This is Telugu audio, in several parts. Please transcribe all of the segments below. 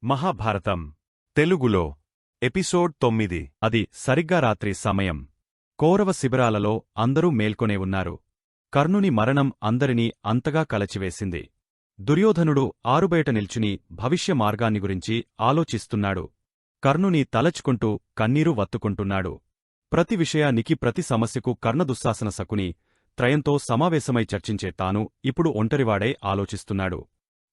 మహాభారతం తెలుగులో ఎపిసోడ్ 9. అది సరిగ్గా రాత్రి సమయం. కౌరవ శిబిరాలలో అందరూ మేల్కొనే ఉన్నారు. కర్ణుని మరణం అందరినీ అంతగా కలచివేసింది. దుర్యోధనుడు ఆరుబయట నిల్చుని భవిష్య మార్గాన్ని గురించి ఆలోచిస్తున్నాడు. కర్ణుని తలచుకుంటూ కన్నీరు వత్తుకుంటున్నాడు. ప్రతి విషయానికి ప్రతి సమస్యకు కర్ణదుశ్శాసన శకుని త్రయంతో సమావేశమై చర్చించే తాను ఇప్పుడు ఒంటరివాడై ఆలోచిస్తున్నాడు.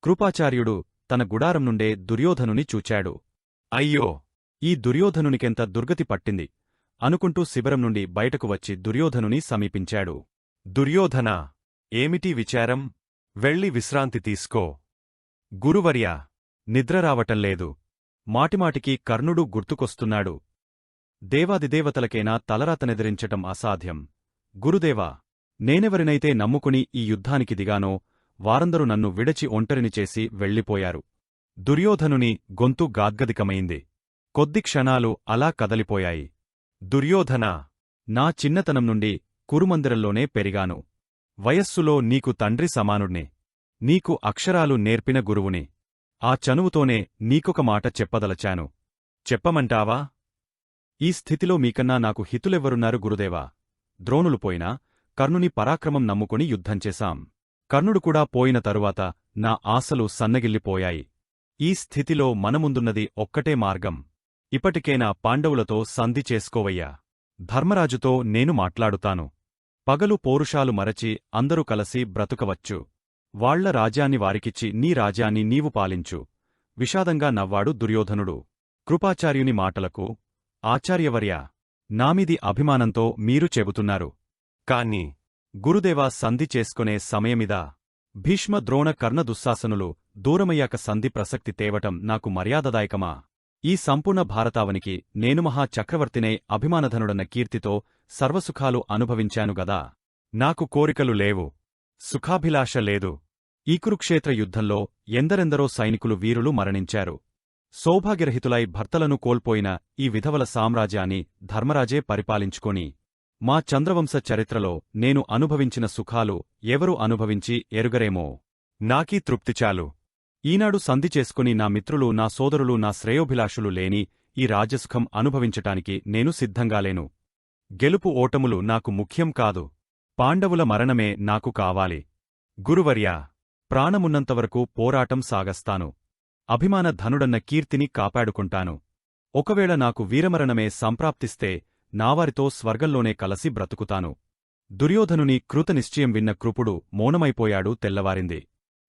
కృపాచార్యుడు తన గుడారం నుండే దుర్యోధనుని చూచాడు. అయ్యో, ఈ దుర్యోధనునికెంత దుర్గతి పట్టింది అనుకుంటూ శిబిరం నుండి బయటకు వచ్చి దుర్యోధనుని సమీపించాడు. దుర్యోధనా, ఏమిటి విచారం? వెళ్ళి విశ్రాంతి తీసుకో. గురువర్యా, నిద్రరావటంలేదు. మాటిమాటికి కర్ణుడు గుర్తుకొస్తున్నాడు. దేవాదిదేవతలకైనా తలరాతనెదిరించటం అసాధ్యం. గురుదేవా, నేనెవరినైతే నమ్ముకుని ఈ యుద్ధానికి దిగానో వారందరూ నన్ను విడచి ఒంటరిని చేసి వెళ్ళిపోయారు. దుర్యోధనుని గొంతు గాద్గదికమైంది. కొద్ది క్షణాలు అలా కదలిపోయాయి. దుర్యోధనా, నా చిన్నతనం నుండి కురుమందిరంలోనే పెరిగాను. వయస్సులో నీకు తండ్రి సమానుణ్ణి. నీకు అక్షరాలు నేర్పిన గురువుని. ఆ చనువుతోనే నీకొక మాట చెప్పదలచాను. చెప్పమంటావా? ఈ స్థితిలో మీకన్నా నాకు హితులెవ్వరున్నారు గురుదేవా? ద్రోణులు పోయినా కర్ణుని పరాక్రమం నమ్ముకుని యుద్ధంచేశాం. కర్ణుడు కూడా పోయిన తరువాత నా ఆశలు సన్నగిల్లిపోయాయి. ఈ స్థితిలో మనముందున్నది ఒక్కటే మార్గం. ఇప్పటికైనా పాండవులతో సంధి చేసుకోవయ్యా. ధర్మరాజుతో నేను మాట్లాడుతాను. పగలు పౌరుషాలు మరచి అందరూ కలసి బ్రతుకవచ్చు. వాళ్ల రాజ్యాన్ని వారికిచ్చి నీ రాజ్యాన్ని నీవు పాలించు. విషాదంగా నవ్వాడు దుర్యోధనుడు. కృపాచార్యుని మాటలకు, ఆచార్యవర్యా, నామిది అభిమానంతో మీరు చెబుతున్నారు. కాని గురుదేవా, సంధి చేసుకునే సమయమిదా? భీష్మ ద్రోణ కర్ణ దుశ్శాసనులు దూరమయ్యాక సంధి ప్రసక్తి తేవటం నాకు మర్యాదదాయకమా? ఈ సంపూర్ణ భారతావనికి నేను మహా చక్రవర్తినై అభిమానధనుడన్న కీర్తితో సర్వసుఖాలు అనుభవించానుగదా. నాకు కోరికలు లేవు, సుఖాభిలాష లేదు. ఈ కురుక్షేత్ర యుద్ధంలో ఎందరెందరో సైనికులు వీరులు మరణించారు. సౌభాగ్యరహితులై భర్తలను కోల్పోయిన ఈ విధవల సామ్రాజ్యాన్ని ధర్మరాజే పరిపాలించుకొని మా చంద్రవంశ చరిత్రలో నేను అనుభవించిన సుఖాలు ఎవరు అనుభవించి ఎరుగరేమో. నాకీ తృప్తిచాలు. ఈనాడు సంధి చేసుకుని నా మిత్రులు, నా సోదరులు, నా శ్రేయోభిలాషులు లేని ఈ రాజ్యసుఖం అనుభవించటానికి నేను సిద్ధంగాలేను. గెలుపు ఓటములు నాకు ముఖ్యం కాదు. పాండవుల మరణమే నాకు కావాలి. గురువర్యా, ప్రాణమున్నంతవరకు పోరాటం సాగస్తాను. అభిమాన ధనుడన్న కీర్తిని కాపాడుకుంటాను. ఒకవేళ నాకు వీరమరణమే సంప్రాప్తిస్తే నావారితో స్వర్గంలోనే కలసి బ్రతుకుతాను. దుర్యోధనుని కృతనిశ్చయం విన్న కృపుడు మౌనమైపోయాడు. తెల్లవారింది.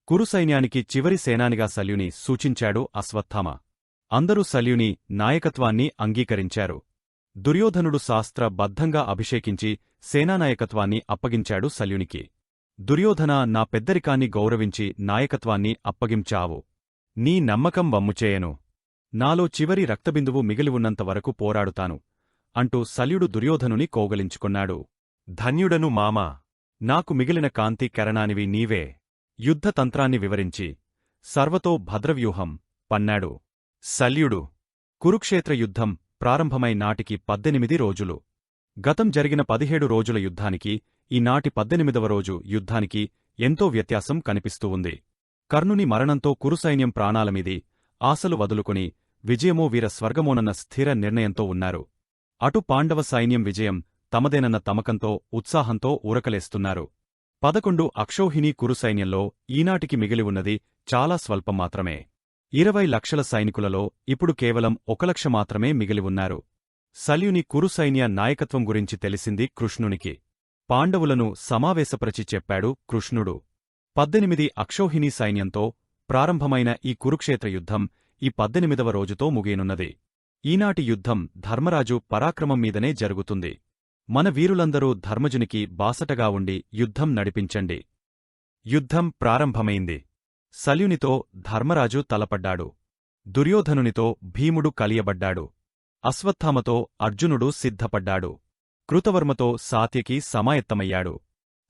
కురుసైన్యానికి చివరి సేనానిగా శల్యుని సూచించాడు అశ్వత్థామ. అందరూ శల్యుని నాయకత్వాన్ని అంగీకరించారు. దుర్యోధనుడు శాస్త్ర బద్ధంగా అభిషేకించి సేనానాయకత్వాన్ని అప్పగించాడు శల్యునికి. దుర్యోధన, నా పెద్దరికాన్ని గౌరవించి నాయకత్వాన్ని అప్పగించావు. నీ నమ్మకం వమ్ముచేయను. నాలో చివరి రక్తబిందువు మిగిలివున్నంతవరకు పోరాడుతాను అంటూ శల్యుడు దుర్యోధనుని కౌగలించుకున్నాడు. ధన్యుడను మామా, నాకు మిగిలిన కాంతి కెరణానివి నీవే. యుద్ధతంత్రాన్ని వివరించి సర్వతో భద్రవ్యూహం పన్నాడు శల్యుడు. కురుక్షేత్ర యుద్ధం ప్రారంభమై నాటికి 18 రోజులు. గతం జరిగిన 17 రోజుల యుద్ధానికి ఈనాటి 18వ రోజు యుద్ధానికి ఎంతో వ్యత్యాసం కనిపిస్తూ ఉంది. కర్ణుని మరణంతో కురుసైన్యం ప్రాణాలమీది ఆశలు వదులుకుని విజయమో వీర స్వర్గమోనన్న స్థిర నిర్ణయంతో ఉన్నారు. అటు పాండవ సైన్యం విజయం తమదేనన్న తమకంతో ఉత్సాహంతో ఊరకలేస్తున్నారు. 11 అక్షౌహిణీ కురుసైన్యంలో ఈనాటికి మిగిలి ఉన్నది చాలా స్వల్పం మాత్రమే. 20 లక్షల సైనికులలో ఇప్పుడు కేవలం 1 లక్ష మాత్రమే మిగిలి ఉన్నారు. శల్యుని కురుసైన్య నాయకత్వం గురించి తెలిసింది కృష్ణునికి. పాండవులను సమావేశపరచి చెప్పాడు కృష్ణుడు. 18 అక్షౌహిణీ సైన్యంతో ప్రారంభమైన ఈ కురుక్షేత్ర యుద్ధం ఈ 18వ రోజుతో ముగియనున్నది. ఈనాటి యుద్ధం ధర్మరాజు పరాక్రమం మీదనే జరుగుతుంది. మన వీరులందరూ ధర్మజునికి బాసటగా ఉండి యుద్ధం నడిపించండి. యుద్ధం ప్రారంభమైంది. శల్యునితో ధర్మరాజు తలపడ్డాడు. దుర్యోధనునితో భీముడు కలియబడ్డాడు. అశ్వత్థామతో అర్జునుడు సిద్ధపడ్డాడు. కృతవర్మతో సాత్యకి సమాయత్తమయ్యాడు.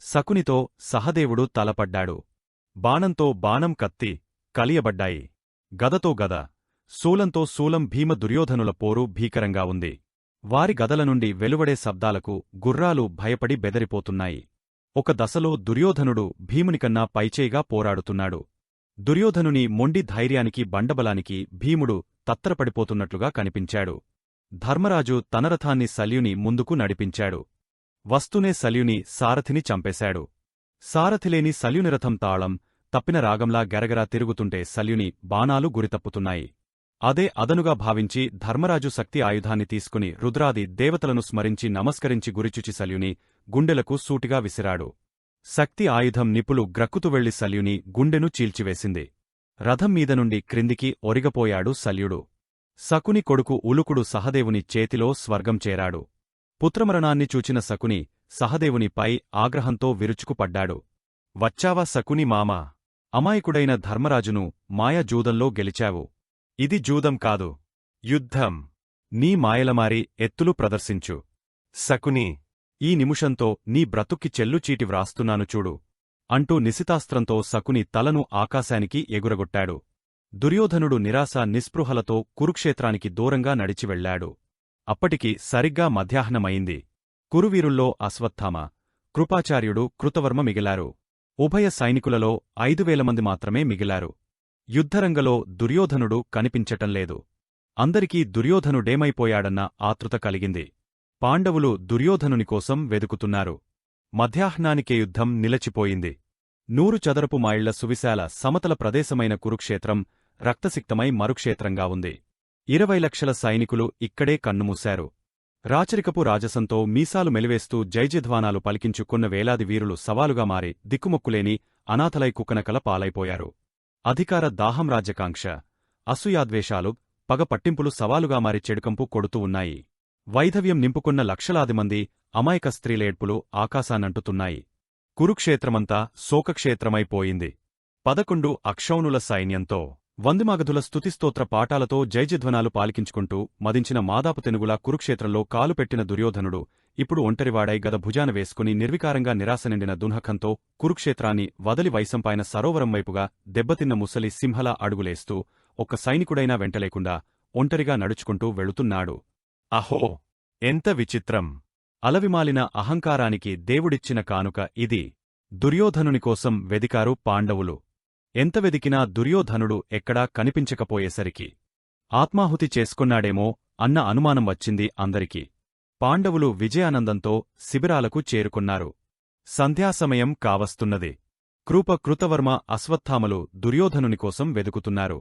శకునితో సహదేవుడు తలపడ్డాడు. బాణంతో బాణం, కత్తి కలియబడ్డాయి. గదతో గద, శూలంతో శూలం. భీమ దుర్యోధనుల పోరు భీకరంగా ఉంది. వారి గదల నుండి వెలువడే శబ్దాలకు గుర్రాలు భయపడి బెదరిపోతున్నాయి. ఒక దశలో దుర్యోధనుడు భీమునికన్నా పైచేయిగా పోరాడుతున్నాడు. దుర్యోధనుని మొండి ధైర్యానికి బండబలానికి భీముడు తత్తరపడిపోతున్నట్లుగా కనిపించాడు. ధర్మరాజు తన రథాన్ని శల్యుని ముందుకు నడిపించాడు. వస్తూనే శల్యుని సారథిని చంపేశాడు. సారథిలేని శల్యుని రథం తాళం తప్పిన రాగంలా గెరగరా తిరుగుతుంటే శల్యుని బాణాలు గురితప్పుతున్నాయి. అదే అదనుగా భావించి ధర్మరాజు శక్తి ఆయుధాన్ని తీసుకుని రుద్రాది దేవతలను స్మరించి నమస్కరించి గురిచుచి శల్యుని గుండెలకు సూటిగా విసిరాడు. శక్తి ఆయుధం నిపులు గ్రక్కుతు వెళ్లి శల్యుని గుండెను చీల్చివేసింది. రథం మీద నుండి క్రిందికి ఒరిగపోయాడు శల్యుడు. శకుని కొడుకు ఉలుకుడు సహదేవుని చేతిలో స్వర్గం చేరాడు. పుత్రమరణాన్ని చూచిన శకుని సహదేవునిపై ఆగ్రహంతో విరుచుకుపడ్డాడు. వచ్చావా శకుని మామా! అమాయకుడైన ధర్మరాజును మాయాజూదంలో గెలిచావు. ఇది జూదం కాదు, యుద్ధం. నీ మాయలమారి ఎత్తులు ప్రదర్శించు. శకుని, ఈ నిముషంతో నీ బ్రతుక్కి చెల్లుచీటి వ్రాస్తున్నాను చూడు అంటూ నిశితాస్త్రంతో శకుని తలను ఆకాశానికి ఎగురగొట్టాడు. దుర్యోధనుడు నిరాశ నిస్పృహలతో కురుక్షేత్రానికి దూరంగా నడిచి వెళ్లాడు. అప్పటికి సరిగ్గా మధ్యాహ్నమయింది. కురువీరుల్లో అశ్వత్థామ, కృపాచార్యుడు, కృతవర్మ మిగిలారు. ఉభయ సైనికులలో 5,000 మంది మాత్రమే మిగిలారు. యుద్ధరంగలో దుర్యోధనుడు కనిపించటంలేదు. అందరికీ దుర్యోధనుడేమైపోయాడన్న ఆతృత కలిగింది. పాండవులు దుర్యోధనుని కోసం వెదుకుతున్నారు. మధ్యాహ్నానికే యుద్ధం నిలచిపోయింది. 100 చదరపు మైళ్ల సువిశాల సమతల ప్రదేశమైన కురుక్షేత్రం రక్తసిక్తమై మరుక్షేత్రంగా ఉంది. 20 లక్షల సైనికులు ఇక్కడే కన్నుమూశారు. రాచరికపు రాజసంతో మీసాలు మెలివేస్తూ జైజధ్వానాలు పలికించుకున్న వేలాది వీరులు సవాలుగా మారి దిక్కుమొక్కులేని అనాథలై కుక్కనకల పాలైపోయారు. అధికార దాహం, రాజ్యకాంక్ష, అసూయాద్వేషాలు, పగ పట్టింపులు సవాలుగా మారి చెడుకంపు కొడుతూ ఉన్నాయి. వైధవ్యం నింపుకున్న లక్షలాది మంది అమాయక స్త్రీలేడ్పులు ఆకాశానంటుతున్నాయి. కురుక్షేత్రమంతా శోకక్షేత్రమైపోయింది. 11 అక్షౌణుల సైన్యంతో వందిమాగధుల స్తుతిస్తోత్ర పాఠాలతో జైజధ్వనాలు పాలికించుకుంటూ మదించిన మాదాపు తెనుగులా కురుక్షేత్రంలో కాలుపెట్టిన దుర్యోధనుడు ఇప్పుడు ఒంటరివాడై గద భుజాన వేసుకుని నిర్వికారంగా నిరాశ నిండిన దున్హకంతో కురుక్షేత్రాన్ని వదలి వైశంపాయన సరోవరం వైపుగా దెబ్బతిన్న ముసలి సింహలా అడుగులేస్తూ ఒక్క సైనికుడైనా వెంటలేకుండా ఒంటరిగా నడుచుకుంటూ వెళుతున్నాడు. అహో! ఎంత విచిత్రం! అలవిమాలిన అహంకారానికి దేవుడిచ్చిన కానుక ఇది. దుర్యోధనునికోసం వెదికారు పాండవులు. ఎంత వెదికినా దుర్యోధనుడు ఎక్కడా కనిపించకపోయేసరికి ఆత్మాహుతి చేసుకున్నాడేమో అన్న అనుమానం వచ్చింది అందరికీ. పాండవులు విజయానందంతో శిబిరాలకు చేరుకున్నారు. సంధ్యాసమయం కావస్తున్నది. కృప, కృతవర్మ, అశ్వత్థామలు దుర్యోధనునికోసం వెదుకుతున్నారు.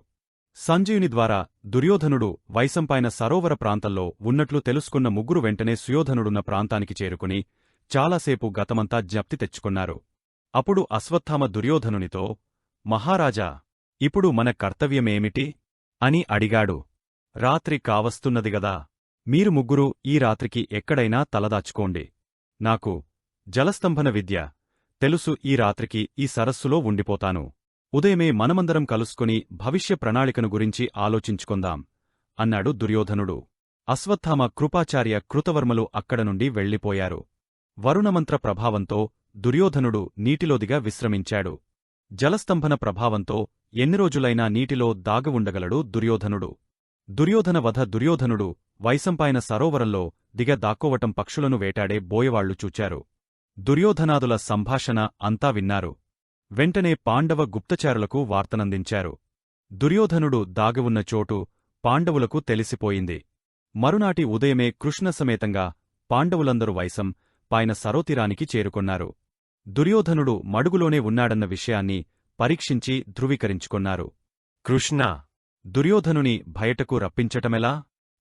సంజయుని ద్వారా దుర్యోధనుడు వైశంపాయన సరోవర ప్రాంతంలో ఉన్నట్లు తెలుసుకున్న ముగ్గురు వెంటనే సుయోధనుడున్న ప్రాంతానికి చేరుకుని చాలాసేపు గతమంతా జ్ఞప్తి తెచ్చుకున్నారు. అప్పుడు అశ్వత్థామ దుర్యోధనునితో, మహారాజా, ఇప్పుడు మన కర్తవ్యమేమిటి? అని అడిగాడు. రాత్రి కావస్తున్నదిగదా. మీరు ముగ్గురూ ఈ రాత్రికి ఎక్కడైనా తలదాచుకోండి. నాకు జలస్తంభన విద్య తెలుసు. ఈ రాత్రికి ఈ సరస్సులో ఉండిపోతాను. ఉదయమే మనమందరం కలుసుకుని భవిష్య ప్రణాళికను గురించి ఆలోచించుకుందాం అన్నాడు దుర్యోధనుడు. అశ్వత్థామ, కృపాచార్య, కృతవర్మలు అక్కడనుండి వెళ్ళిపోయారు. వరుణమంత్ర ప్రభావంతో దుర్యోధనుడు నీటిలోదిగా విశ్రమించాడు. జలస్తంభన ప్రభావంతో ఎన్ని రోజులైనా నీటిలో దాగవుండగలడు దుర్యోధనుడు. దుర్యోధన వధ. దుర్యోధనుడు వైశంపాయన సరోవరంలో దిగ దాక్కోవటం పక్షులను వేటాడే బోయవాళ్లు చూచారు. దుర్యోధనాదుల సంభాషణ అంతా విన్నారు. వెంటనే పాండవ గుప్తచారులకు వార్తనందించారు. దుర్యోధనుడు దాగివున్న చోటు పాండవులకు తెలిసిపోయింది. మరునాటి ఉదయమే కృష్ణసమేతంగా పాండవులందరూ వైశం పాయన సరోతీరానికి చేరుకొన్నారు. దుర్యోధనుడు మడుగులోనే ఉన్నాడన్న విషయాన్ని పరీక్షించి ధృవీకరించుకొన్నారు. కృష్ణ, దుర్యోధనుని బయటకు రప్పించటమెలా?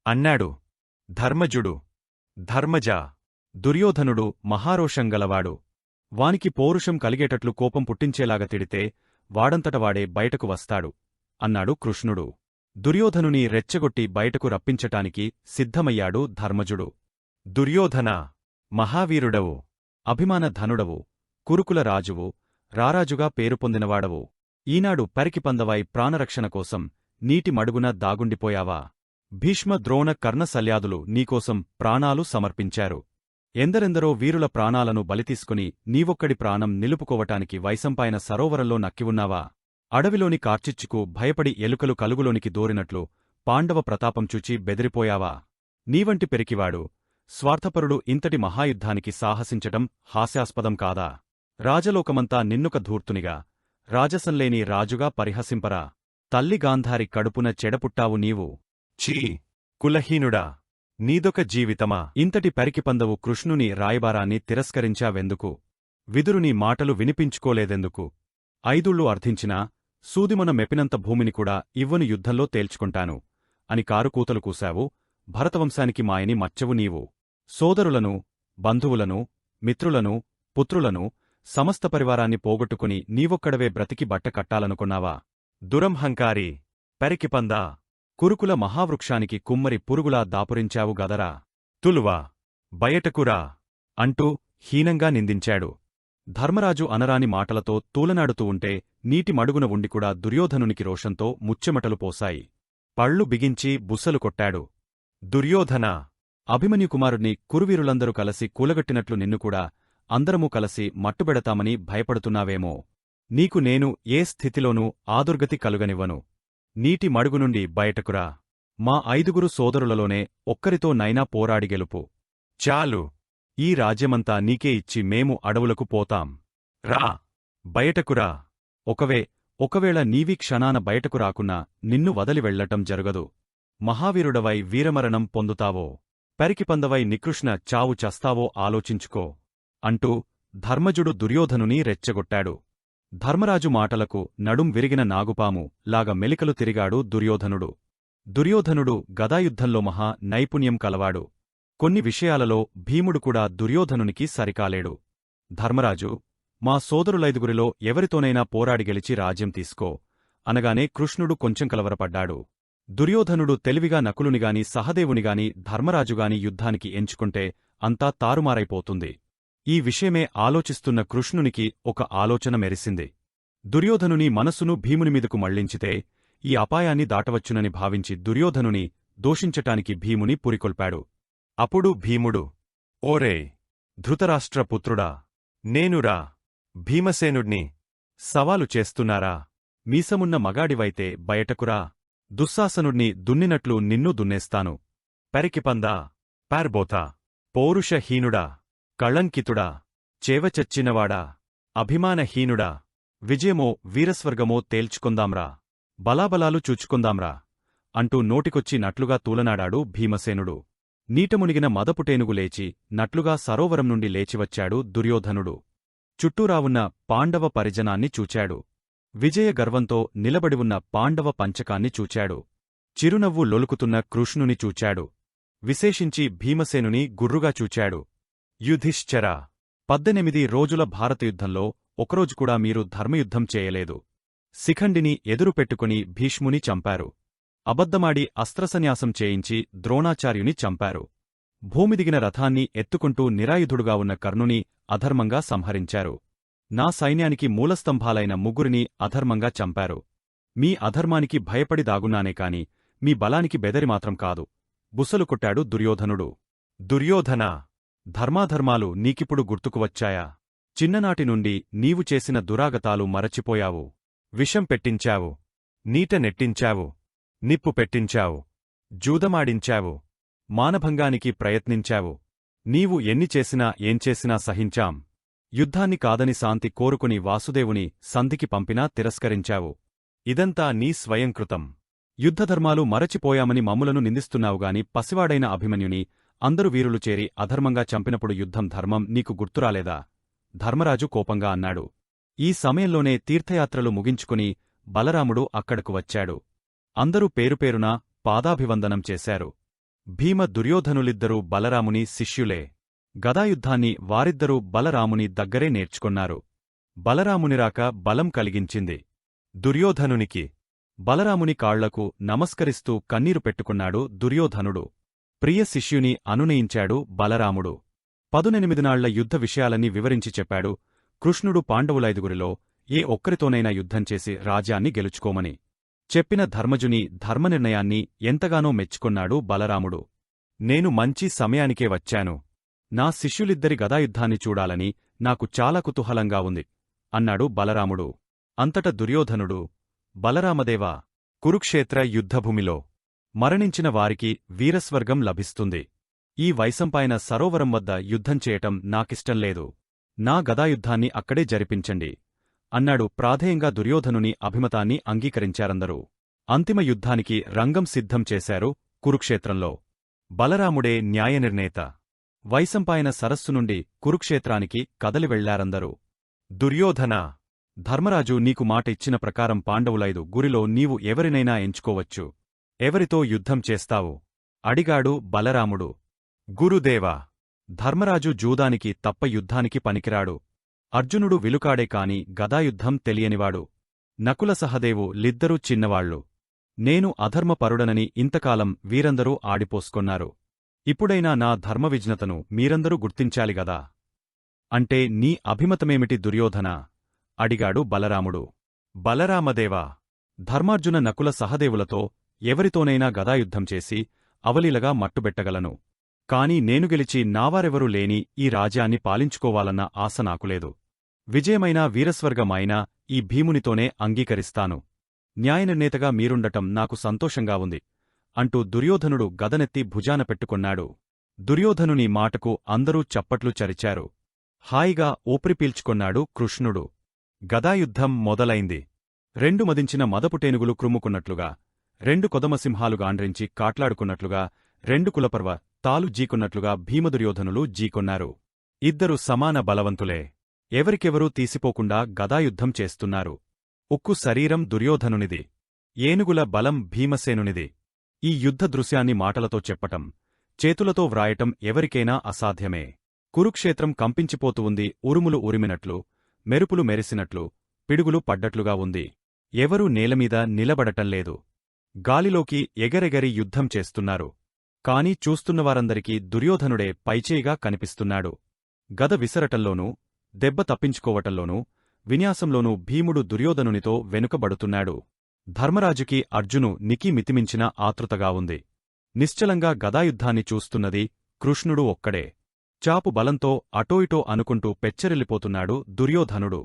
అన్నాడు ధర్మజుడు. ధర్మజా, దుర్యోధనుడు మహారోషంగలవాడు. వానికి పౌరుషం కలిగేటట్లు కోపం పుట్టించేలాగా తిడితే వాడంతటవాడే బయటకు వస్తాడు అన్నాడు కృష్ణుడు. దుర్యోధనుని రెచ్చగొట్టి బయటకు రప్పించటానికి సిద్ధమయ్యాడు ధర్మజుడు. దుర్యోధన, మహావీరుడవు, అభిమానధనుడవు, కురుకుల రాజువు, రారాజుగా పేరు పొందినవాడవు. ఈనాడు పరికిపందవై ప్రాణరక్షణ కోసం నీటి మడుగున దాగుండిపోయావా? భీష్మ, ద్రోణ, కర్ణ, శల్యాదులు నీకోసం ప్రాణాలు సమర్పించారు. ఎందరెందరో వీరుల ప్రాణాలను బలితీసుకుని నీవొక్కడి ప్రాణం నిలుపుకోవటానికి వైశంపాయన సరోవరంలో నక్కివున్నావా? అడవిలోని కార్చిచ్చుకు భయపడి ఎలుకలు కలుగులోనికి దూరినట్లు పాండవ ప్రతాపం చూచి బెదిరిపోయావా? నీవంటి పెరికివాడు, స్వార్థపరుడు ఇంతటి మహాయుద్ధానికి సాహసించటం హాస్యాస్పదం కాదా? రాజలోకమంతా నిన్నుక ధూర్తునిగా, రాజసంలేని రాజుగా పరిహసింపరా. తల్లి గాంధారి కడుపున చెడపుట్టావు నీవు. ఛీ! కులహీనుడా! నీదొక జీవితమా? ఇంతటి పెరికిపందవు కృష్ణుని రాయబారాన్ని తిరస్కరించావెందుకు? విదురుని మాటలు వినిపించుకోలేదెందుకు? 5 అర్థించినా సూదిమొన మెప్పినంత భూమిని కూడా ఇవ్వను యుద్ధంలో తేల్చుకుంటాను అని కారుకూతలు కూశావు. భరతవంశానికి మాయని మచ్చవు నీవు. సోదరులను, బంధువులను, మిత్రులను, పుత్రులను, సమస్త పరివారాన్ని పోగొట్టుకుని నీవొక్కడవే బ్రతికి బట్ట కట్టాలనుకున్నావా? దురంహంకారి! పెరికిపందా! కురుకుల మహావృక్షానికి కుమ్మరి పురుగులా దాపురించావు గదరా! తులువా! బయటకురా! అంటూ హీనంగా నిందించాడు. ధర్మరాజు అనరాని మాటలతో తూలనాడుతూ ఉంటే నీటి మడుగున ఉండికూడా దుర్యోధనునికి రోషంతో ముచ్చెమటలు పోశాయి. పళ్ళు బిగించి బుస్సలు కొట్టాడు. దుర్యోధనా! అభిమన్యుకుమారుణ్ణి కురువీరులందరూ కలసి కూలగట్టినట్లు నిన్నుకూడా అందరమూ కలసి మట్టుబెడతామని భయపడుతున్నావేమో. నీకు నేను ఏ స్థితిలోనూ ఆదుర్గతి కలుగనివ్వను. నీటి మడుగునుండి బయటకురా. మా 5 సోదరులలోనే ఒక్కరితో నైనా పోరాడి గెలుపు. చాలు. ఈ రాజ్యమంతా నీకే ఇచ్చి మేము అడవులకు పోతాం. రా! బయటకురా! ఒకవేళ నీవి క్షణాన బయటకు రాకున్నా నిన్ను వదలి వెళ్లటం జరగదు. మహావీరుడవై వీరమరణం పొందుతావో, పెరికిపందవై నికృష్ణ చావు చస్తావో ఆలోచించుకో అంటూ ధర్మజుడు దుర్యోధనుని రెచ్చగొట్టాడు. ధర్మరాజు మాటలకు నడుం విరిగిన నాగుపాము లాగా మెలికలు తిరిగాడు దుర్యోధనుడు. దుర్యోధనుడు గదాయుద్ధంలో మహా నైపుణ్యం కలవాడు. కొన్ని విషయాలలో భీముడు కూడా దుర్యోధనునికి సరికాలేడు. ధర్మరాజు, మా సోదరులైదుగురిలో ఎవరితోనైనా పోరాడి గెలిచి రాజ్యం తీసుకో అనగానే కృష్ణుడు కొంచెం కలవరపడ్డాడు. దుర్యోధనుడు తెలివిగా నకులునిగాని సహదేవునిగాని ధర్మరాజుగాని యుద్ధానికి ఎంచుకుంటే అంతా తారుమారైపోతుంది. ఈ విషయమే ఆలోచిస్తున్న కృష్ణునికి ఒక ఆలోచన మెరిసింది. దుర్యోధనుని మనసును భీమునిమీదకు మళ్లించితే ఈ అపాయాన్ని దాటవచ్చునని భావించి దుర్యోధనుని దోషించటానికి భీముని పురికొల్పాడు. అప్పుడు భీముడు, ఓరే ధృతరాష్ట్రపుత్రుడా! నేనురా భీమసేనుడ్ని. సవాలు చేస్తున్నారా? మీసమున్న మగాడివైతే బయటకురా. దుశ్శాసనుడ్ని దున్నినట్లు నిన్నూ దున్నేస్తాను. పెరికిపందా! పార్బోతా! పౌరుషహీనుడా! కళంకితుడా! చేవచచ్చినవాడా! అభిమానహీనుడా! విజయమో వీరస్వర్గమో తేల్చుకుందాంరా. బలాబలాలు చూచుకుందాంరా అంటూ నోటికొచ్చి నట్లుగా తూలనాడాడు భీమసేనుడు. నీటమునిగిన మదపుటేనుగు లేచి నట్లుగా సరోవరం నుండి లేచివచ్చాడు దుర్యోధనుడు. చుట్టూరావున్న పాండవ పరిజనాన్ని చూచాడు. విజయ గర్వంతో నిలబడివున్న పాండవ పంచకాన్ని చూచాడు. చిరునవ్వు లొలుకుతున్న కృష్ణుని చూచాడు. విశేషించి భీమసేనుని గుర్రుగా చూచాడు. యుధిష్ఠిరా! 18 రోజుల భారతయుద్ధంలో ఒకరోజుకూడా మీరు ధర్మయుద్ధం చేయలేదు. శిఖండిని ఎదురుపెట్టుకుని భీష్ముని చంపారు. అబద్ధమాడి అస్త్రసన్యాసం చేయించి ద్రోణాచార్యుని చంపారు. భూమిదిగిన రథాన్ని ఎత్తుకుంటూ నిరాయుధుడుగా ఉన్న కర్ణుని అధర్మంగా సంహరించారు. నా సైన్యానికి మూలస్తంభాలైన 3 అధర్మంగా చంపారు. మీ అధర్మానికి భయపడి దాగున్నానే కాని మీ బలానికి బెదరిమాత్రం కాదు. బుసలు కొట్టాడు దుర్యోధనుడు. దుర్యోధనా! ధర్మాధర్మాలు నీకిప్పుడు గుర్తుకువచ్చాయా? చిన్ననాటి నుండి నీవు చేసిన దురాగతాలు మరచిపోయావు. విషం పెట్టించావు. నీట నెట్టించావు. నిప్పు పెట్టించావు. జూదమాడించావు. మానభంగానికి ప్రయత్నించావు. నీవు ఎన్ని చేసినా ఏం చేసినా సహించాం. యుద్ధాన్ని కాదని శాంతి కోరుకుని వాసుదేవుని సంధికి పంపినా తిరస్కరించావు. ఇదంతా నీ స్వయంకృతం. యుద్ధధర్మాలు మరచిపోయామని మమ్ములను నిందిస్తున్నావుగాని పసివాడైన అభిమన్యుని అందరు వీరులు చేరి అధర్మంగా చంపినప్పుడు యుద్ధం ధర్మం నీకు గుర్తురాలేదా? ధర్మరాజు కోపంగా అన్నాడు. ఈ సమయంలోనే తీర్థయాత్రలు ముగించుకుని బలరాముడు అక్కడకు వచ్చాడు. అందరూ పేరుపేరునా పాదాభివందనం చేశారు. భీమ దుర్యోధనులిద్దరూ బలరాముని శిష్యులే. గదాయుద్ధాన్ని వారిద్దరూ బలరాముని దగ్గరే నేర్చుకున్నారు. బలరామునిరాక బలం కలిగించింది దుర్యోధనునికి. బలరాముని కాళ్లకు నమస్కరిస్తూ కన్నీరు పెట్టుకున్నాడు దుర్యోధనుడు. ప్రియ శిష్యుని అనునయించాడు బలరాముడు. 18 నాళ్ల యుద్ధ విషయాలన్నీ వివరించి చెప్పాడు. కృష్ణుడు పాండవులైదుగురిలో ఏ ఒక్కరితోనైనా యుద్ధం చేసి రాజ్యాన్ని గెలుచుకోమని చెప్పిన ధర్మజుని ధర్మనిర్ణయాన్ని ఎంతగానో మెచ్చుకొన్నాడు బలరాముడు. నేను మంచి సమయానికే వచ్చాను. నా శిష్యులిద్దరి గదాయుద్ధాన్ని చూడాలని నాకు చాలా కుతూహలంగా ఉంది అన్నాడు బలరాముడు. అంతట దుర్యోధనుడు, బలరామదేవా! కురుక్షేత్ర యుద్ధభూమిలో మరణించిన వారికి వీరస్వర్గం లభిస్తుంది. ఈ వైశంపాయన సరోవరం వద్ద యుద్ధం చేయటం నాకిష్టంలేదు. నా గదాయుద్ధాన్ని అక్కడే జరిపించండి అన్నాడు ప్రాధేయంగా. దుర్యోధనుని అభిమతాన్ని అంగీకరించారందరూ. అంతిమ యుద్ధానికి రంగం సిద్ధం చేశారు కురుక్షేత్రంలో. బలరాముడే న్యాయనిర్ణేత. వైశంపాయన సరస్సు నుండి కురుక్షేత్రానికి కదలి వెళ్లారందరూ. దుర్యోధనా! ధర్మరాజు నీకు మాట ఇచ్చిన ప్రకారం పాండవులైదు గురిలో నీవు ఎవరినైనా ఎంచుకోవచ్చు. ఎవరితో యుద్ధం చేస్తావు? అడిగాడు బలరాముడు. గురుదేవా! ధర్మరాజు జూదానికి తప్ప యుద్ధానికి పనికిరాడు. అర్జునుడు విలుకాడే కాని గదాయుద్ధం తెలియనివాడు. నకుల సహదేవు లిద్దరూ చిన్నవాళ్లు. నేను అధర్మపరుడనని ఇంతకాలం వీరందరూ ఆడిపోసుకొన్నారు. ఇప్పుడైనా నా ధర్మవిజ్ఞతను మీరందరూ గుర్తించాలిగదా. అంటే నీ అభిమతమేమిటి దుర్యోధనా? అడిగాడు బలరాముడు. బలరామదేవా! ధర్మార్జున నకుల సహదేవులతో ఎవరితోనైనా గదాయుద్ధం చేసి అవలీలగా మట్టుబెట్టగలను. కాని నేను గెలిచి నావారెవరూ లేని ఈ రాజ్యాన్ని పాలించుకోవాలన్న ఆశ నాకులేదు. విజయమైనా వీరస్వర్గమైనా ఈ భీమునితోనే అంగీకరిస్తాను. న్యాయనిర్ణేతగా మీరుండటం నాకు సంతోషంగా ఉంది అంటూ దుర్యోధనుడు గదనెత్తి భుజాన పెట్టుకొన్నాడు. దుర్యోధనుని మాటకు అందరూ చప్పట్లు చరిచారు. హాయిగా ఊపిరి పీల్చుకొన్నాడు కృష్ణుడు. గదాయుద్ధం మొదలైంది. రెండు మదించిన మదపుటేనుగులు క్రుమ్ముకున్నట్లుగా, రెండు కొదమసింహాలు గాండ్రించి కాట్లాడుకున్నట్లుగా, రెండు కులపర్వ తాలు జీకొన్నట్లుగా భీమదుర్యోధనులు జీకొన్నారు. ఇద్దరు సమాన బలవంతులే. ఎవరికెవరూ తీసిపోకుండా గదాయుద్ధం చేస్తున్నారు. ఉక్కు శరీరం దుర్యోధనునిది. ఏనుగుల బలం భీమసేనునిది. ఈ యుద్ధ దృశ్యాన్ని మాటలతో చెప్పటం, చేతులతో వ్రాయటం ఎవరికైనా అసాధ్యమే. కురుక్షేత్రం కంపించిపోతూ ఉంది. ఉరుములు ఉరిమినట్లు, మెరుపులు మెరిసినట్లు, పిడుగులు పడ్డట్లుగా ఉంది. ఎవరూ నేలమీద నిలబడటంలేదు. గాలిలోకి ఎగరెగరి యుద్ధం చేస్తున్నారు. కాని చూస్తున్నవారందరికీ దుర్యోధనుడే పైచేయిగా కనిపిస్తున్నాడు. గద విసరటంలోనూ, దెబ్బ తప్పించుకోవటంలోనూ, విన్యాసంలోనూ భీముడు దుర్యోధనునితో వెనుకబడుతున్నాడు. ధర్మరాజుకి అర్జునునికి మితిమించిన ఆతృతగా ఉంది. నిశ్చలంగా గదాయుద్ధాన్ని చూస్తున్నది కృష్ణుడు ఒక్కడే. చాపు బలంతో అటోయిటో అనుకుంటూ పెచ్చరిల్లిపోతున్నాడు దుర్యోధనుడు.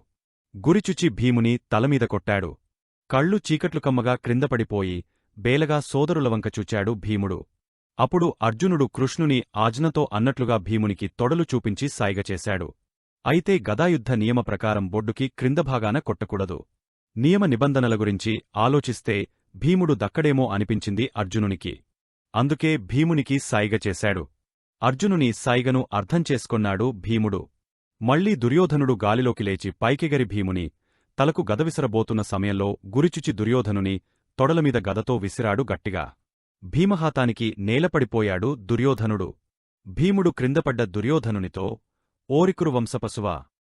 గురిచుచి భీముని తలమీద కొట్టాడు. కళ్ళు చీకట్లు కమ్మగా క్రిందపడిపోయి బేలగా సోదరులవంక చూచాడు భీముడు. అప్పుడు అర్జునుడు కృష్ణుని ఆజ్ఞతో అన్నట్లుగా భీమునికి తొడలు చూపించి సాయిగచేశాడు. అయితే గదాయుద్ధ నియమ ప్రకారం బొడ్డుకి క్రిందభాగాన కొట్టకూడదు. నియమ నిబంధనల గురించి ఆలోచిస్తే భీముడు దక్కడేమో అనిపించింది అర్జునునికి. అందుకే భీమునికి సాయిగ చేశాడు. అర్జునుని సాయిగను అర్థం చేసుకొన్నాడు భీముడు. మళ్లీ దుర్యోధనుడు గాలిలోకి లేచి పైకెగరి భీముని తలకు గద విసరబోతున్న సమయంలో గురిచుచి దుర్యోధనుని తొడలమీద గదతో విసిరాడు గట్టిగా. భీమహాతానికి నేలపడిపోయాడు దుర్యోధనుడు. భీముడు క్రిందపడ్డ దుర్యోధనునితో, ఓరికురు వంశపశువా!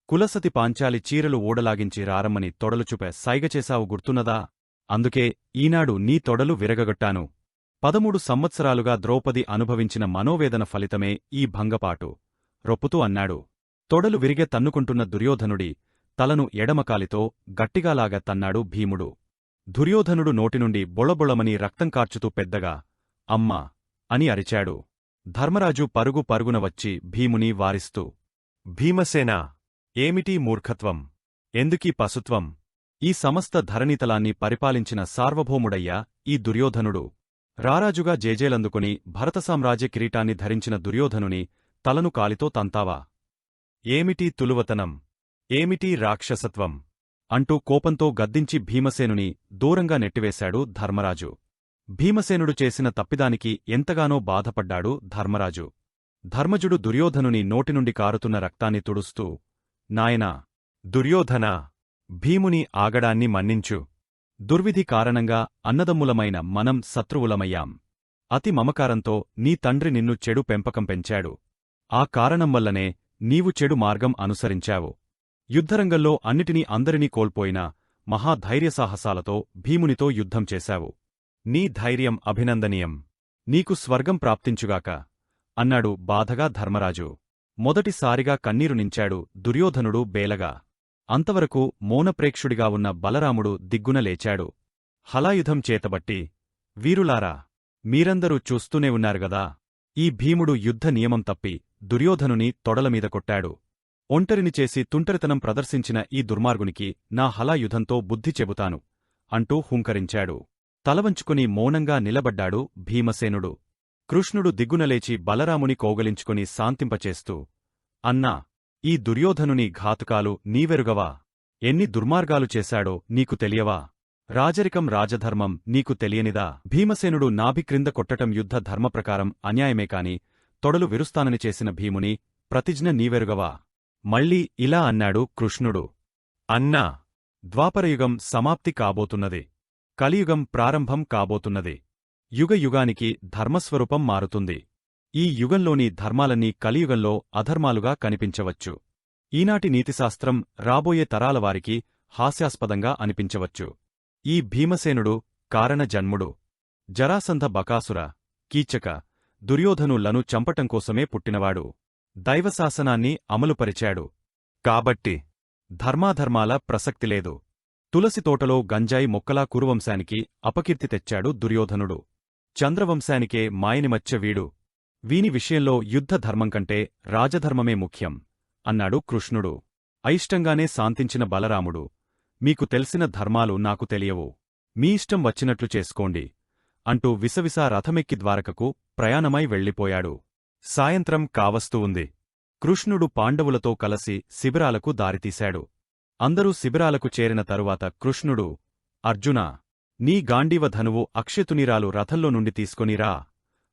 కులసతి పాంచాలి చీరలు ఊడలాగించి రారమ్మని తొడలుచుపే సైగచేశావు గుర్తున్నదా? అందుకే ఈనాడు నీ తొడలు విరగగొట్టాను. 13 సంవత్సరాలుగా ద్రౌపది అనుభవించిన మనోవేదన ఫలితమే ఈ భంగపాటు రొప్పుతూ అన్నాడు. తొడలు విరిగే తన్నుకుంటున్న దుర్యోధనుడి తలను ఎడమకాలితో గట్టిగాలాగా తన్నాడు భీముడు. దుర్యోధనుడు నోటినుండి బొళబొళమని రక్తం కార్చుతూ పెద్దగా అమ్మా అని అరిచాడు. ధర్మరాజు పరుగు పరుగున వచ్చి భీముని వారిస్తూ, భీమసేనా! ఏమిటీ మూర్ఖత్వం? ఎందుకీ పశుత్వం? ఈ సమస్త ధరణీతలాన్ని పరిపాలించిన సార్వభౌముడయ్యా ఈ దుర్యోధనుడు. రారాజుగా జేజేలందుకుని భరతసామ్రాజ్య కిరీటాన్ని ధరించిన దుర్యోధనుని తలను కాలితో తంతావా? ఏమిటీ తులువతనం? ఏమిటీ రాక్షసత్వం? అంటూ కోపంతో గద్దించి భీమసేనుని దూరంగా నెట్టివేశాడు ధర్మరాజు. భీమసేనుడు చేసిన తప్పిదానికి ఎంతగానో బాధపడ్డాడు ధర్మరాజు. ధర్మజుడు దుర్యోధనుని నోటినుండి కారుతున్న రక్తాన్ని తుడుస్తూ, నాయనా! దుర్యోధనా! భీముని ఆగడాన్ని మన్నించు. దుర్విధి కారణంగా అన్నదమ్ములమైన మనం శత్రువులమయ్యాం. అతి మమకారంతో నీ తండ్రి నిన్ను చెడు పెంపకం పెంచాడు. ఆ కారణం వల్లనే నీవు చెడు మార్గం అనుసరించావు. యుద్ధరంగంలో అన్నిటినీ అందరినీ కోల్పోయినా మహాధైర్యసాహసాలతో భీమునితో యుద్ధం చేశావు. నీ ధైర్యం అభినందనీయం. నీకు స్వర్గం ప్రాప్తించుగాక అన్నాడు బాధగా ధర్మరాజు. మొదటిసారిగా కన్నీరు నించాడు దుర్యోధనుడు బేలగా. అంతవరకు మౌనప్రేక్షుడిగా ఉన్న బలరాముడు దిగ్గున లేచాడు. హలాయుధం చేతబట్టి, వీరులారా! మీరందరూ చూస్తూనే ఉన్నారుగదా! ఈ భీముడు యుద్ధ నియమం తప్పి దుర్యోధనుని తొడలమీద కొట్టాడు. ఒంటరిని చేసి తుంటరితనం ప్రదర్శించిన ఈ దుర్మార్గునికి నా హలాయుధంతో బుద్ధి చెబుతాను అంటూ హుంకరించాడు. తలవంచుకుని మౌనంగా నిలబడ్డాడు భీమసేనుడు. కృష్ణుడు దిగ్గునలేచి బలరాముని కౌగలించుకుని శాంతింపచేస్తూ, అన్నా! ఈ దుర్యోధనుని ఘాతుకాలు నీవెరుగవా? ఎన్ని దుర్మార్గాలు చేశాడో నీకు తెలియవా? రాజరికం రాజధర్మం నీకు తెలియనిదా? భీమసేనుడు నాభి క్రింద కొట్టటం యుద్ధ ధర్మప్రకారం అన్యాయమే కాని తొడలు విరుస్తానని చేసిన భీముని ప్రతిజ్ఞ నీవెరుగవా? మళ్ళీ ఇలా అన్నాడు కృష్ణుడు. అన్నా! ద్వాపరయుగం సమాప్తి కాబోతున్నది. కలియుగం ప్రారంభం కాబోతున్నది. యుగయుగానికి ధర్మస్వరూపం మారుతుంది. ఈ యుగంలోని ధర్మాలన్నీ కలియుగంలో అధర్మాలుగా కనిపించవచ్చు. ఈనాటి నీతిశాస్త్రం రాబోయే తరాలవారికి హాస్యాస్పదంగా అనిపించవచ్చు. ఈ భీమసేనుడు కారణజన్ముడు. జరాసంధ బకాసుర, కీచక, దుర్యోధనులను చంపటంకోసమే పుట్టినవాడు. దైవశాసనాన్ని అమలుపరిచాడు. కాబట్టి ధర్మాధర్మాల ప్రసక్తిలేదు. తులసితోటలో గంజాయి మొక్కలా కురువంశానికి అపకీర్తి తెచ్చాడు దుర్యోధనుడు. చంద్రవంశానికే మాయనిమచ్చ వీడు. వీని విషయంలో యుద్ధ ధర్మం కంటే రాజధర్మమే ముఖ్యం అన్నాడు కృష్ణుడు. అయిష్టంగానే శాంతించిన బలరాముడు, మీకు తెలిసిన ధర్మాలు నాకు తెలియవు. మీ ఇష్టం వచ్చినట్లు చేసుకోండి అంటూ విసవిసా రథమెక్కి ద్వారకకు ప్రయాణమై వెళ్ళిపోయాడు. సాయంత్రం కావస్తూ ఉంది. కృష్ణుడు పాండవులతో కలసి శిబిరాలకు దారితీశాడు. అందరూ శిబిరాలకు చేరిన తరువాత కృష్ణుడు, అర్జునా! నీ గాండీవ ధనువు అక్షతునీరాలు రథంలో నుండి తీసుకొనిరా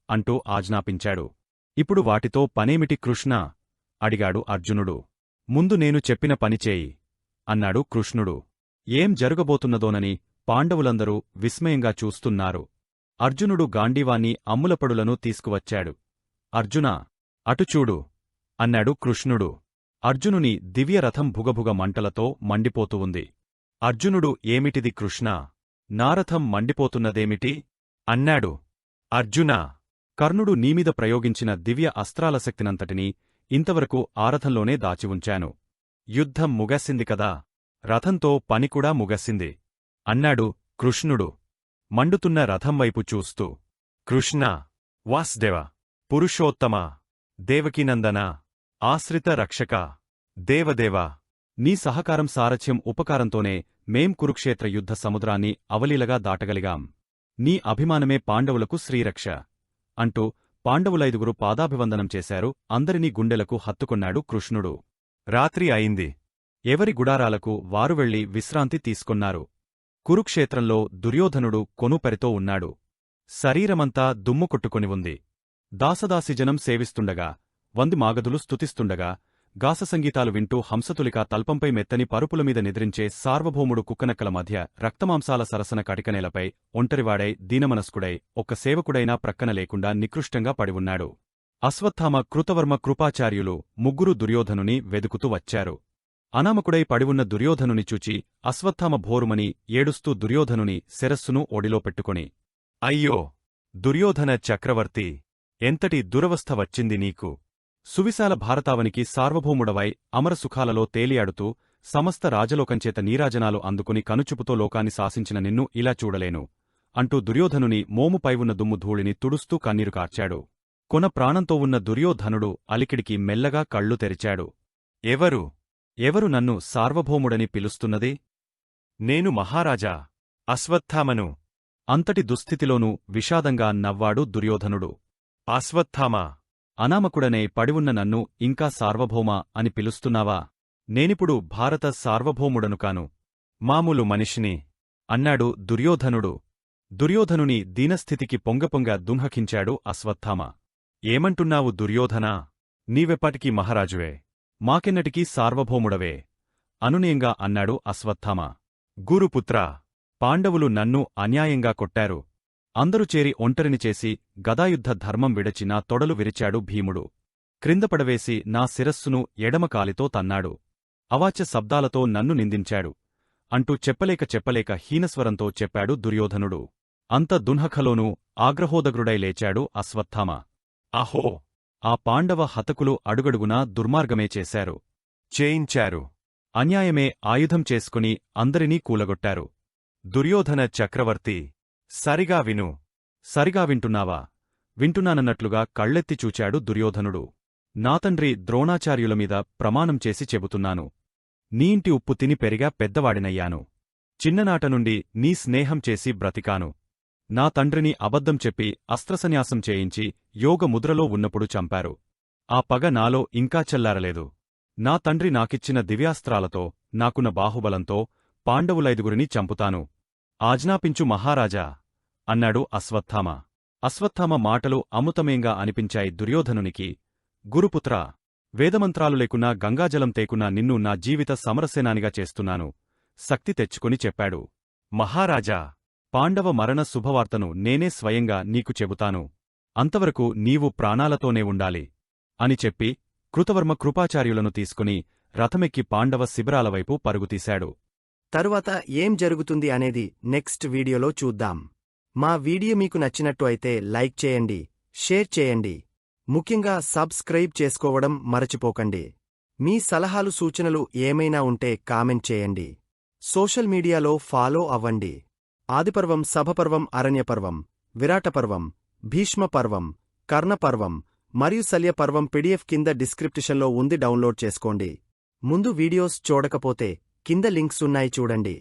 అంటూ ఆజ్ఞాపించాడు. ఇప్పుడు వాటితో పనేమిటి కృష్ణా? అడిగాడు అర్జునుడు. ముందు నేను చెప్పిన పనిచేయి అన్నాడు కృష్ణుడు. ఏం జరగబోతున్నదోనని పాండవులందరూ విస్మయంగా చూస్తున్నారు. అర్జునుడు గాండీవాన్ని అమ్ములపడులను తీసుకువచ్చాడు. అర్జునా! అటుచూడు అన్నాడు కృష్ణుడు. అర్జునుని దివ్యరథం భుగభుగ మంటలతో మండిపోతూ ఉంది. అర్జునుడు, ఏమిటిది కృష్ణా? నారథం మండిపోతున్నదేమిటి? అన్నాడు. అర్జునా! కర్ణుడు నీమీద ప్రయోగించిన దివ్య అస్త్రాల శక్తినంతటినీ ఇంతవరకు ఆరథంలోనే దాచివుంచాను. యుద్ధం ముగసింది కదా, రథంతో పనికూడా ముగసింది అన్నాడు కృష్ణుడు మండుతున్న రథంవైపు చూస్తూ. కృష్ణా! వాసుదేవ! పురుషోత్తమా! దేవకీనందనా! ఆశ్రిత రక్షక! దేవదేవా! నీ సహకారం సారథ్యం ఉపకారంతోనే మేం కురుక్షేత్ర యుద్ధ సముద్రాన్ని అవలీలగా దాటగలిగాం. నీ అభిమానమే పాండవులకు శ్రీరక్ష అంటూ పాండవులైదుగురు పాదాభివందనం చేశారు. అందరినీ గుండెలకు హత్తుకొన్నాడు కృష్ణుడు. రాత్రి అయింది. ఎవరి గుడారాలకు వారు వెళ్లి విశ్రాంతి తీసుకొన్నారు. కురుక్షేత్రంలో దుర్యోధనుడు కొనుపరితో ఉన్నాడు. శరీరమంతా దుమ్ము కొట్టుకొని ఉంది. దాసదాసిజనం సేవిస్తుండగా, వంది మాగదులు స్తుతిస్తుండగా, గాససంగీతాలు వింటూ హంసతులిక తల్పంపై మెత్తని పరుపులమీద నిద్రించే సార్వభౌముడు కుక్కనక్కల మధ్య రక్తమాంసాల సరసన కటికనేలపై ఒంటరివాడై దీనమనస్కుడై ఒక్క సేవకుడైనా ప్రక్కన లేకుండా నికృష్టంగా పడివున్నాడు. అశ్వత్థామ, కృతవర్మ, కృపాచార్యులు ముగ్గురు దుర్యోధనుని వెదుకుతూ వచ్చారు. అనామకుడై పడివున్న దుర్యోధనుని చూచి అశ్వత్థామ భోరుమని ఏడుస్తూ దుర్యోధనుని శిరస్సును ఒడిలో పెట్టుకొని, అయ్యో దుర్యోధన చక్రవర్తి! ఎంతటి దురవస్థ వచ్చింది నీకు! సువిశాల భారతావనికి సార్వభౌముడవై అమరసుఖాలలో తేలియాడుతూ సమస్త రాజలోకంచేత నీరాజనాలు అందుకుని కనుచుపుతో లోకాన్ని శాసించిన నిన్ను ఇలా చూడలేను అంటూ దుర్యోధనుని మోముపై ఉన్న దుమ్ము ధూళిని తుడుస్తూ కన్నీరు కార్చాడు. కొన ప్రాణంతో ఉన్న దుర్యోధనుడు అలికిడికి మెల్లగా కళ్ళు తెరిచాడు. ఎవరు నన్ను సార్వభౌముడని పిలుస్తున్నది? నేను మహారాజా అశ్వత్థామను. అంతటి దుస్థితిలోనూ విషాదంగా నవ్వాడు దుర్యోధనుడు. అశ్వత్థామా! అనామకుడనే పడివున్న నన్ను ఇంకా సార్వభౌమా అని పిలుస్తున్నావా? నేనిప్పుడు భారత సార్వభౌముడను కాను, మామూలు మనిషిని అన్నాడు దుర్యోధనుడు. దుర్యోధనుని దీనస్థితికి పొంగపొంగ దుంహకించాడు అశ్వత్థామ. ఏమంటున్నావు దుర్యోధనా? నీవెప్పటికీ మహారాజువే, మాకెన్నటికీ సార్వభౌముడవే అనునయంగా అన్నాడు అశ్వత్థామ. గురుపుత్రా! పాండవులు నన్ను అన్యాయంగా కొట్టారు. అందరూ చేరి ఒంటరిని చేసి గదాయుద్ధ ధర్మం విడచి నా తొడలు విరిచాడు భీముడు. క్రిందపడవేసి నా శిరస్సును ఎడమకాలితో తన్నాడు. అవాచ్య శబ్దాలతో నన్ను నిందించాడు అంటూ చెప్పలేక హీనస్వరంతో చెప్పాడు దుర్యోధనుడు. అంత దున్హఖలోనూ ఆగ్రహోదగ్రుడై లేచాడు అశ్వత్థామ. అహో! ఆ పాండవ హతకులు అడుగడుగునా దుర్మార్గమే చేయించారు. అన్యాయమే ఆయుధం చేసుకుని అందరినీ కూలగొట్టారు. దుర్యోధన చక్రవర్తి! సరిగా విను. సరిగా వింటున్నావా? వింటున్నానన్నట్లుగా కళ్ళెత్తి చూచాడు దుర్యోధనుడు. నా తండ్రి ద్రోణాచార్యులమీద ప్రమాణం చేసి చెబుతున్నాను. నీ ఇంటి ఉప్పు తిని పెరిగా పెద్దవాడినయ్యాను. చిన్ననాటనుండి నీ స్నేహం చేసి బ్రతికాను. నా తండ్రిని అబద్ధం చెప్పి అస్త్రసన్యాసం చేయించి యోగముద్రలో ఉన్నప్పుడు చంపారు. ఆ పగ నాలో ఇంకా చల్లారలేదు. నా తండ్రి నాకిచ్చిన దివ్యాస్త్రాలతో నాకున్న బాహుబలంతో పాండవులైదుగురిని చంపుతాను. ఆజ్ఞాపించు మహారాజా అన్నాడు అశ్వత్థామ. అశ్వత్థామ మాటలు అమృతమేంగా అనిపించాయి దుర్యోధనునికి. గురుపుత్రా, వేదమంత్రాలు లేకున్నా గంగాజలం తేకున్నా నిన్ను నా జీవిత సమరసేనానిగా చేస్తున్నాను. శక్తి తెచ్చుకొని చెప్పాడు. మహారాజా, పాండవ మరణ శుభవార్తను నేనే స్వయంగా నీకు చెబుతాను. అంతవరకు నీవు ప్రాణాలతోనే ఉండాలి అని చెప్పి కృతవర్మ కృపాచార్యులను తీసుకుని రథమెక్కి పాండవ శిబిరాలవైపు పరుగుతీశాడు. తరువాత ఏం జరుగుతుంది అనేది నెక్స్ట్ వీడియోలో చూద్దాం. మా వీడియో మీకు నచ్చినట్టు అయితే లైక్ చేయండి, షేర్ చేయండి. ముఖ్యంగా సబ్స్క్రైబ్ చేసుకోవడం మరచిపోకండి. మీ సలహాలు సూచనలు ఏమైనా ఉంటే కామెంట్ చేయండి. సోషల్ మీడియాలో ఫాలో అవ్వండి. ఆదిపర్వం, సభపర్వం, అరణ్యపర్వం, విరాటపర్వం, భీష్మపర్వం, కర్ణపర్వం మరియు శల్యపర్వం పీడీఎఫ్ కింద డిస్క్రిప్షన్లో ఉంది, డౌన్లోడ్ చేసుకోండి. ముందు వీడియోస్ చూడకపోతే కింద లింక్స్ ఉన్నాయి, చూడండి.